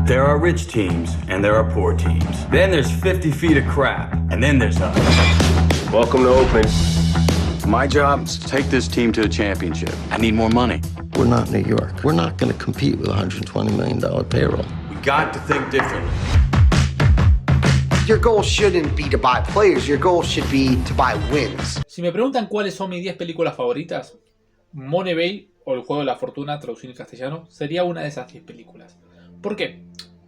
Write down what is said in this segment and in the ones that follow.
There are rich teams and there are poor teams. Then there's 50 feet of crap, and then there's us. Welcome to Oakland. My job is to take this team to a championship. I need more money. We're not New York. We're not going to compete with a $120 million payroll. We got to think differently. Your goal shouldn't be to buy players. Your goal should be to buy wins. Si me preguntan cuáles son mis 10 películas favoritas, Moneyball, o El Juego de la Fortuna, traducido en castellano, sería una de esas 10 películas. ¿Por qué?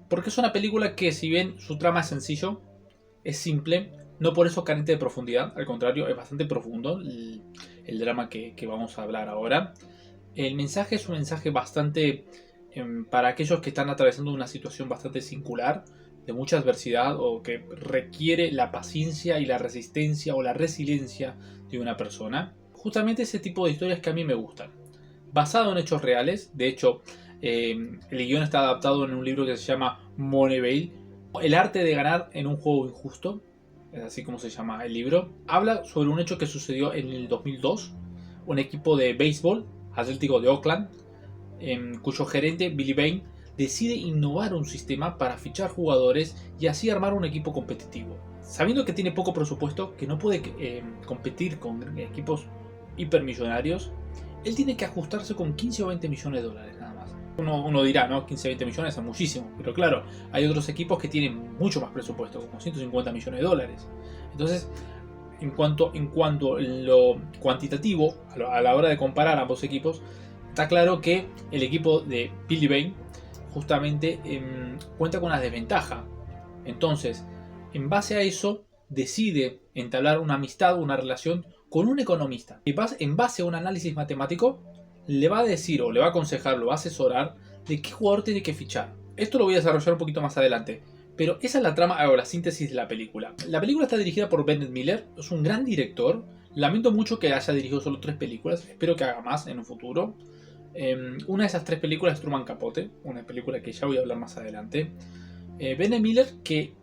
Porque es una película que, si bien su trama es sencillo, es simple, no por eso carente de profundidad, al contrario, es bastante profundo el drama que vamos a hablar ahora. El mensaje es un mensaje bastante para aquellos que están atravesando una situación bastante singular, de mucha adversidad, o que requiere la paciencia y la resistencia o la resiliencia de una persona. Justamente ese tipo de historias que a mí me gustan. Basado en hechos reales, de hecho, el guión está adaptado en un libro que se llama Moneyball, el arte de ganar en un juego injusto, es así como se llama el libro. Habla sobre un hecho que sucedió en el 2002, un equipo de béisbol, Atlético de Oakland, cuyo gerente Billy Beane decide innovar un sistema para fichar jugadores y así armar un equipo competitivo. Sabiendo que tiene poco presupuesto, que no puede competir con equipos hipermillonarios, él tiene que ajustarse con 15 o 20 millones de dólares nada más. Uno dirá, ¿no? 15 o 20 millones es muchísimo, pero claro, hay otros equipos que tienen mucho más presupuesto, como 150 millones de dólares. Entonces, en cuanto a lo cuantitativo, a la hora de comparar ambos equipos, está claro que el equipo de Billy Beane justamente cuenta con una desventaja. Entonces, en base a eso, decide entablar una amistad, una relación con un economista. Y en base a un análisis matemático, le va a decir o le va a aconsejar, lo va a asesorar de qué jugador tiene que fichar. Esto lo voy a desarrollar un poquito más adelante, pero esa es la trama o la síntesis de la película. La película está dirigida por Bennett Miller, es un gran director. Lamento mucho que haya dirigido solo 3 películas, espero que haga más en un futuro. Una de esas 3 películas es Truman Capote, una película que ya voy a hablar más adelante. Bennett Miller, que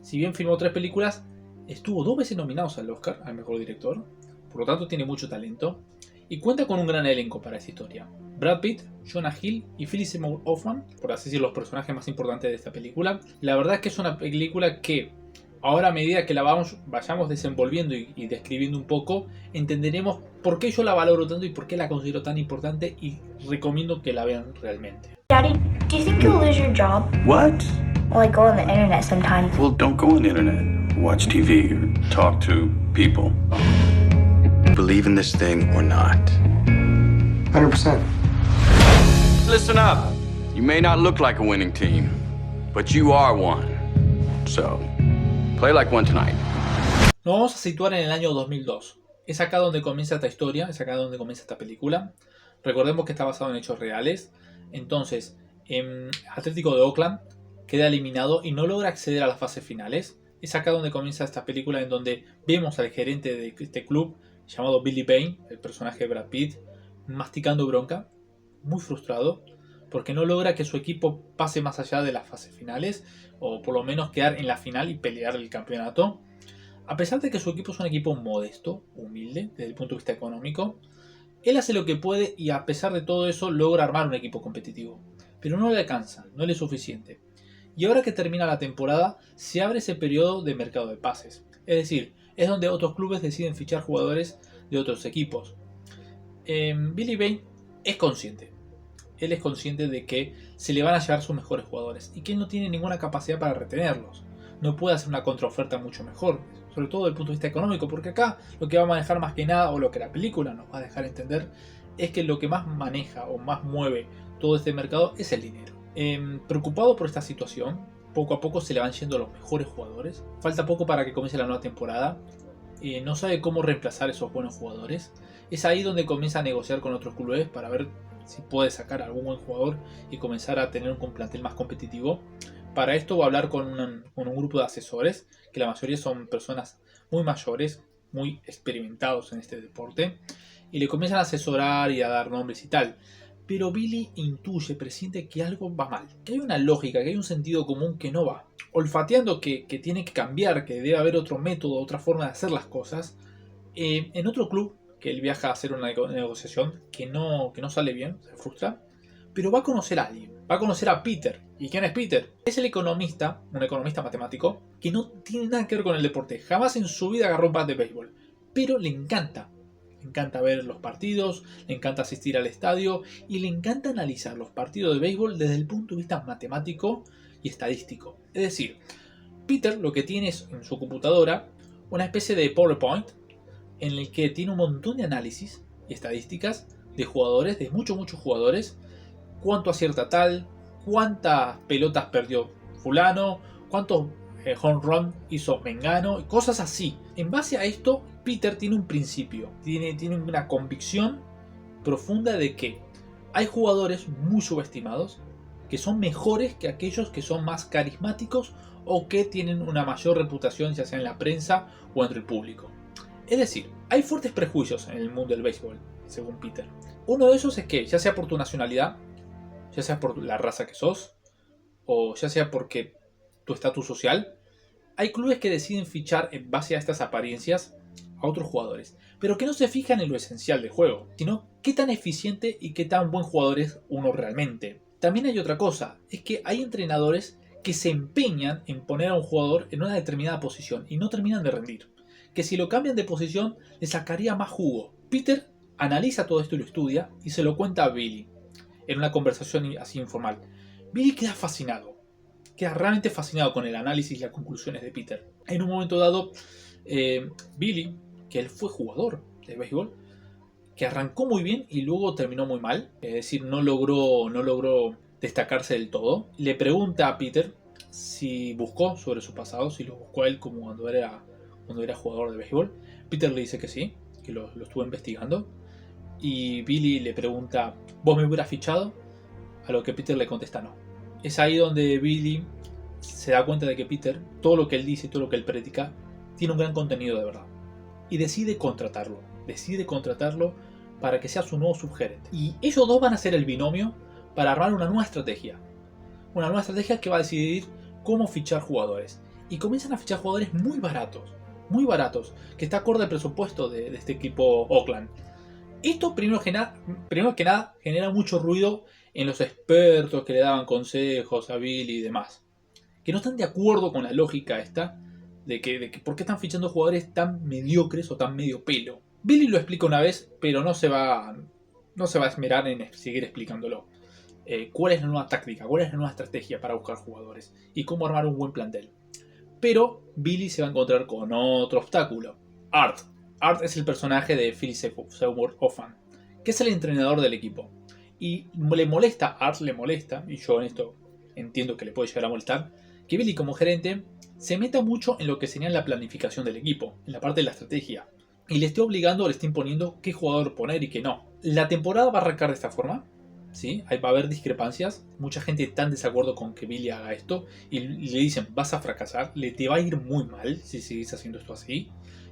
si bien filmó 3 películas, estuvo 2 veces nominado al Oscar, al mejor director, por lo tanto tiene mucho talento. Y cuenta con un gran elenco para esta historia. Brad Pitt, Jonah Hill y Philip Seymour Hoffman, por así decirlo, los personajes más importantes de esta película. La verdad es que es una película que, ahora a medida que la vayamos desenvolviendo y describiendo un poco, entenderemos por qué yo la valoro tanto y por qué la considero tan importante, y recomiendo que la vean realmente. Daddy, do you think you'll lose your job? What? Well, I go on the internet sometimes. Well, don't go on the internet. Watch TV or talk to people. Believe in this thing or not. 100%. Listen up. You may not look like a winning team, but you are one. So, play like one tonight. Nos vamos a situar en el año 2002. Es acá donde comienza esta historia, es acá donde comienza esta película. Recordemos que está basado en hechos reales. Entonces, Atlético de Oakland queda eliminado y no logra acceder a las fases finales. Es acá donde comienza esta película, en donde vemos al gerente de este club, llamado Billy Beane, el personaje de Brad Pitt, masticando bronca, muy frustrado, porque no logra que su equipo pase más allá de las fases finales, o por lo menos quedar en la final y pelear el campeonato. A pesar de que su equipo es un equipo modesto, humilde, desde el punto de vista económico, él hace lo que puede y a pesar de todo eso logra armar un equipo competitivo. Pero no le alcanza, no le es suficiente. Y ahora que termina la temporada, se abre ese periodo de mercado de pases. Es decir, es donde otros clubes deciden fichar jugadores de otros equipos. Billy Beane es consciente. Él es consciente de que se le van a llevar sus mejores jugadores y que él no tiene ninguna capacidad para retenerlos. No puede hacer una contraoferta mucho mejor, sobre todo desde el punto de vista económico, porque acá lo que va a manejar más que nada, o lo que la película nos va a dejar entender, es que lo que más maneja o más mueve todo este mercado es el dinero. Preocupado por esta situación, poco a poco se le van yendo los mejores jugadores. Falta poco para que comience la nueva temporada. No sabe cómo reemplazar esos buenos jugadores. Es ahí donde comienza a negociar con otros clubes para ver si puede sacar algún buen jugador y comenzar a tener un plantel más competitivo. Para esto va a hablar con un grupo de asesores, que la mayoría son personas muy mayores, muy experimentados en este deporte, y le comienzan a asesorar y a dar nombres y tal. Pero Billy intuye, presiente que algo va mal, que hay una lógica, que hay un sentido común que no va. Olfateando que tiene que cambiar, que debe haber otro método, otra forma de hacer las cosas, en otro club, que él viaja a hacer una negociación que no sale bien, se frustra, pero va a conocer a alguien. va a conocer a Peter. ¿Y quién es Peter? Es el economista, un economista matemático, que no tiene nada que ver con el deporte. Jamás en su vida agarró un bat de béisbol. Pero le encanta. Le encanta ver los partidos, le encanta asistir al estadio y le encanta analizar los partidos de béisbol desde el punto de vista matemático y estadístico. Es decir, Peter lo que tiene es en su computadora una especie de PowerPoint en el que tiene un montón de análisis y estadísticas de jugadores, de muchos jugadores, cuánto acierta tal, cuántas pelotas perdió fulano, cuántos home run hizo Mengano, y cosas así. En base a esto, Peter tiene un principio, tiene una convicción profunda de que hay jugadores muy subestimados que son mejores que aquellos que son más carismáticos o que tienen una mayor reputación, ya sea en la prensa o entre el público. Es decir, hay fuertes prejuicios en el mundo del béisbol, según Peter. Uno de esos es que, ya sea por tu nacionalidad, ya sea por la raza que sos, o ya sea porque tu estatus social, hay clubes que deciden fichar en base a estas apariencias a otros jugadores, pero que no se fijan en lo esencial del juego, sino qué tan eficiente y qué tan buen jugador es uno realmente. También hay otra cosa, es que hay entrenadores que se empeñan en poner a un jugador en una determinada posición y no terminan de rendir, que si lo cambian de posición le sacaría más jugo. Peter analiza todo esto y lo estudia y se lo cuenta a Billy en una conversación así informal. Billy queda fascinado, queda realmente fascinado con el análisis y las conclusiones de Peter. En un momento dado, Billy, que él fue jugador de béisbol, que arrancó muy bien y luego terminó muy mal, es decir, no logró destacarse del todo, le pregunta a Peter si buscó sobre su pasado, si lo buscó a él como cuando era jugador de béisbol. Peter le dice que sí, que lo estuvo investigando, y Billy le pregunta, ¿vos me hubieras fichado? A lo que Peter le contesta no. Es ahí donde Billy se da cuenta de que Peter, todo lo que él dice y todo lo que él predica, tiene un gran contenido de verdad. Y decide contratarlo para que sea su nuevo subgerente. Y ellos dos van a ser el binomio para armar una nueva estrategia. Una nueva estrategia que va a decidir cómo fichar jugadores. Y comienzan a fichar jugadores muy baratos, que está acorde al presupuesto de este equipo Oakland. Esto primero que nada genera mucho ruido en los expertos que le daban consejos a Billy y demás, que no están de acuerdo con la lógica esta de que por qué están fichando jugadores tan mediocres o tan medio pelo. Billy lo explica una vez, pero no se va a esmerar en seguir explicándolo. ¿Cuál es la nueva táctica? ¿Cuál es la nueva estrategia para buscar jugadores? Y cómo armar un buen plantel. Pero Billy se va a encontrar con otro obstáculo. Art. Art es el personaje de Philip Seymour Hoffman, que es el entrenador del equipo. Y Art le molesta, y yo en esto entiendo que le puede llegar a molestar, que Billy como gerente se meta mucho en lo que sería la planificación del equipo, en la parte de la estrategia, y le esté obligando, le esté imponiendo qué jugador poner y qué no. La temporada va a arrancar de esta forma, ¿sí? Ahí va a haber discrepancias, mucha gente está en desacuerdo con que Billy haga esto, y le dicen, vas a fracasar, te va a ir muy mal si sigues haciendo esto así,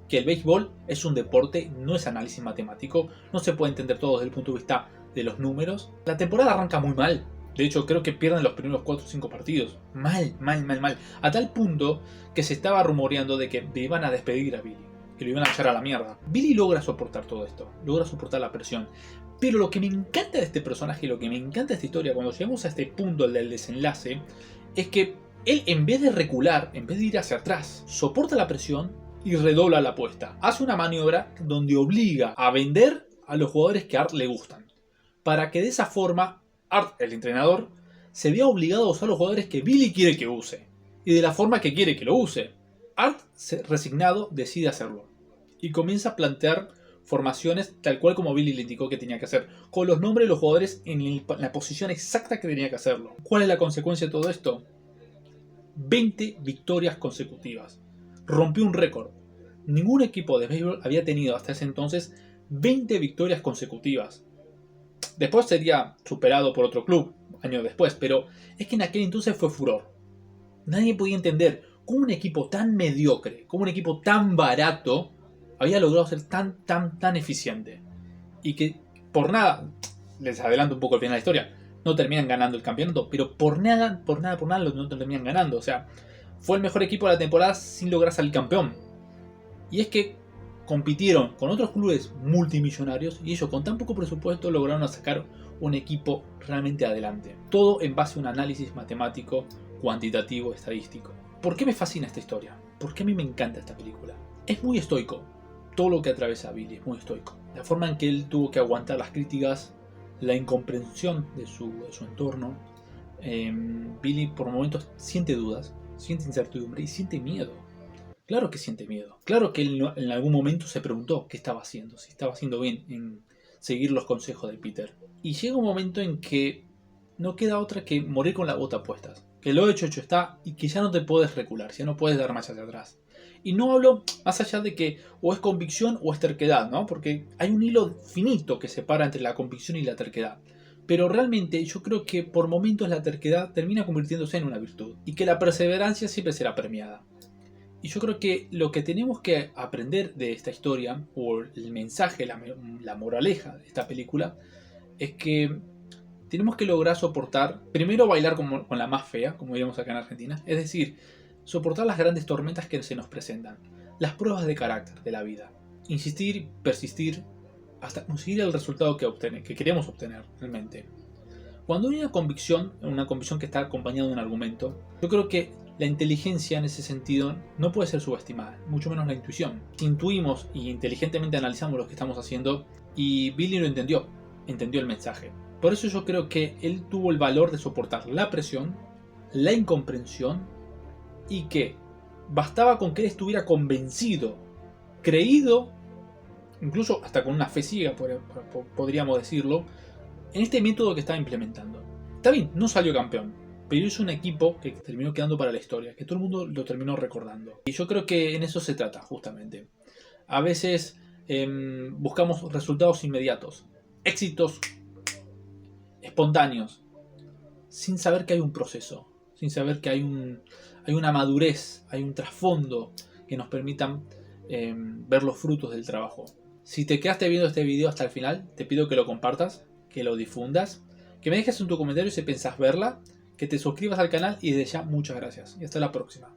que el béisbol es un deporte, no es análisis matemático, no se puede entender todo desde el punto de vista de los números. La temporada arranca muy mal. De hecho, creo que pierden los primeros 4 o 5 partidos. Mal. A tal punto que se estaba rumoreando de que le iban a despedir a Billy, que lo iban a echar a la mierda. Billy logra soportar todo esto, logra soportar la presión. Pero lo que me encanta de este personaje, lo que me encanta de esta historia, cuando llegamos a este punto del desenlace, es que él, en vez de recular, en vez de ir hacia atrás, soporta la presión y redobla la apuesta. Hace una maniobra donde obliga a vender a los jugadores que a Art le gustan, para que de esa forma Art, el entrenador, se vea obligado a usar los jugadores que Billy quiere que use, y de la forma que quiere que lo use. Art, resignado, decide hacerlo, y comienza a plantear formaciones tal cual como Billy le indicó que tenía que hacer, con los nombres de los jugadores en la posición exacta que tenía que hacerlo. ¿Cuál es la consecuencia de todo esto? 20 victorias consecutivas. Rompió un récord. Ningún equipo de béisbol había tenido hasta ese entonces 20 victorias consecutivas. Después sería superado por otro club, años después, pero es que en aquel entonces fue furor. Nadie podía entender cómo un equipo tan mediocre, cómo un equipo tan barato, había logrado ser tan eficiente. Y que por nada, les adelanto un poco el final de la historia, no terminan ganando el campeonato, pero por nada no terminan ganando. O sea, fue el mejor equipo de la temporada sin lograr salir campeón. Y es que compitieron con otros clubes multimillonarios y ellos con tan poco presupuesto lograron sacar un equipo realmente adelante. Todo en base a un análisis matemático, cuantitativo, estadístico. ¿Por qué me fascina esta historia? ¿Por qué a mí me encanta esta película? Es muy estoico. Todo lo que atraviesa a Billy es muy estoico. La forma en que él tuvo que aguantar las críticas, la incomprensión de su entorno. Billy por momentos siente dudas, siente incertidumbre y siente miedo. Claro que siente miedo. Claro que él en algún momento se preguntó qué estaba haciendo, si estaba haciendo bien en seguir los consejos de Peter. Y llega un momento en que no queda otra que morir con la bota puestas. Que lo hecho está y que ya no te puedes recular, ya no puedes dar más hacia atrás. Y no hablo más allá de que o es convicción o es terquedad, ¿no? Porque hay un hilo finito que separa entre la convicción y la terquedad. Pero realmente yo creo que por momentos la terquedad termina convirtiéndose en una virtud. Y que la perseverancia siempre será premiada. Y yo creo que lo que tenemos que aprender de esta historia, o el mensaje, la moraleja de esta película, es que tenemos que lograr soportar, primero bailar con la más fea, como diríamos acá en Argentina, es decir, soportar las grandes tormentas que se nos presentan, las pruebas de carácter de la vida, insistir, persistir, hasta conseguir el resultado que queremos obtener realmente. Cuando hay una convicción que está acompañada de un argumento, yo creo que la inteligencia en ese sentido no puede ser subestimada, mucho menos la intuición. Si intuimos y inteligentemente analizamos lo que estamos haciendo, y Billy lo entendió el mensaje. Por eso yo creo que él tuvo el valor de soportar la presión, la incomprensión, y que bastaba con que él estuviera convencido, creído, incluso hasta con una fe ciega, podríamos decirlo, en este método que estaba implementando. Está bien, no salió campeón, pero hizo un equipo que terminó quedando para la historia, que todo el mundo lo terminó recordando. Y yo creo que en eso se trata, justamente. A veces buscamos resultados inmediatos, éxitos espontáneos, sin saber que hay un proceso, sin saber que hay una madurez, hay un trasfondo que nos permitan ver los frutos del trabajo. Si te quedaste viendo este video hasta el final, te pido que lo compartas, que lo difundas, que me dejes en tu comentario si pensás verla, que te suscribas al canal y desde ya muchas gracias. Y hasta la próxima.